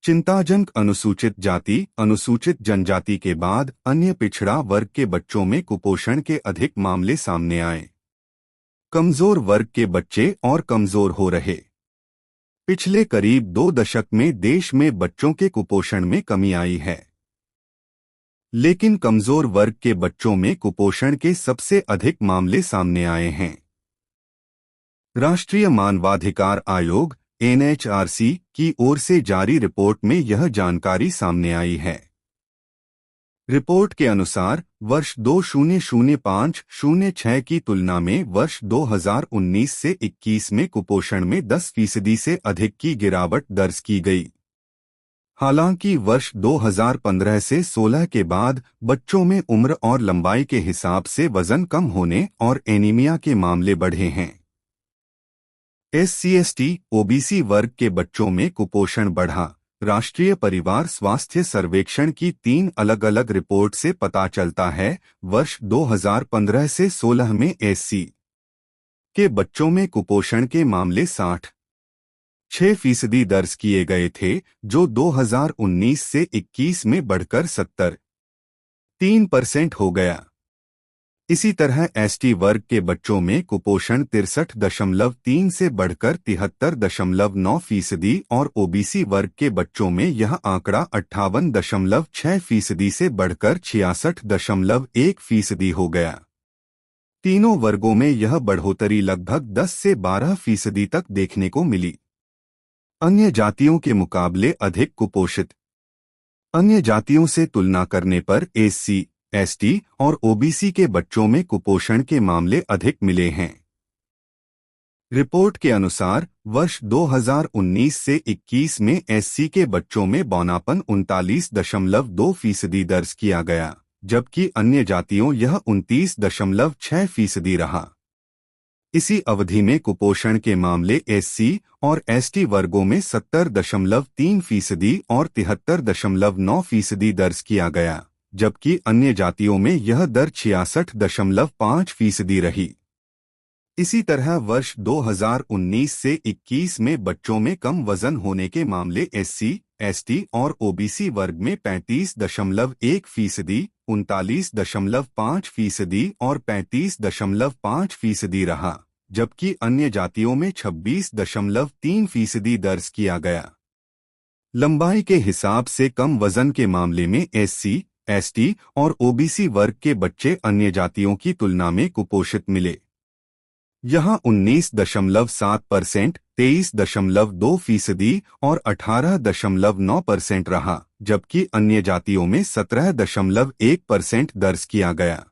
चिंताजनक अनुसूचित जाति अनुसूचित जनजाति के बाद अन्य पिछड़ा वर्ग के बच्चों में कुपोषण के अधिक मामले सामने आए। कमजोर वर्ग के बच्चे और कमजोर हो रहे। पिछले करीब 2 दशक में देश में बच्चों के कुपोषण में कमी आई है, लेकिन कमजोर वर्ग के बच्चों में कुपोषण के सबसे अधिक मामले सामने आए हैं। राष्ट्रीय मानवाधिकार आयोग (NHRC) की ओर से जारी रिपोर्ट में यह जानकारी सामने आई है। रिपोर्ट के अनुसार वर्ष 2005-06 की तुलना में वर्ष 2019 से 21 में कुपोषण में 10% से अधिक की गिरावट दर्ज की गई। हालांकि वर्ष 2015 से 16 के बाद बच्चों में उम्र और लंबाई के हिसाब से वजन कम होने और एनीमिया के मामले बढ़े हैं। SC/ST OBC वर्ग के बच्चों में कुपोषण बढ़ा। राष्ट्रीय परिवार स्वास्थ्य सर्वेक्षण की 3 अलग-अलग रिपोर्ट से पता चलता है, वर्ष 2015 से 16 में SC के बच्चों में कुपोषण के मामले 66% दर्ज किए गए थे, जो 2019 से 21 में बढ़कर 73% हो गया। इसी तरह ST वर्ग के बच्चों में कुपोषण 63.3 से बढ़कर 73.9% और OBC वर्ग के बच्चों में यह आंकड़ा 58.6% से बढ़कर 66.1% हो गया। तीनों वर्गों में यह बढ़ोतरी लगभग 10 से 12% तक देखने को मिली। अन्य जातियों के मुकाबले अधिक कुपोषित। अन्य जातियों से तुलना करने पर SC, ST और OBC के बच्चों में कुपोषण के मामले अधिक मिले हैं। रिपोर्ट के अनुसार वर्ष 2019 से 21 में SC के बच्चों में बौनापन 39.2% दर्ज किया गया, जबकि अन्य जातियों यह 29.6% रहा। इसी अवधि में कुपोषण के मामले SC और ST वर्गों में 70.3% और 73.9% दर्ज किया गया, जबकि अन्य जातियों में यह दर 66.5% रही। इसी तरह वर्ष 2019 से 21 में बच्चों में कम वजन होने के मामले SC, ST और OBC वर्ग में 35.1%, 39.5% और 35.5% रहा, जबकि अन्य जातियों में 26.3% दर्ज किया गया। लंबाई के हिसाब से कम वजन के मामले में SC, ST और OBC वर्ग के बच्चे अन्य जातियों की तुलना में कुपोषित मिले। यहाँ 19.7%, 23.2% और 18.9% रहा, जबकि अन्य जातियों में 17.1% दर्ज किया गया।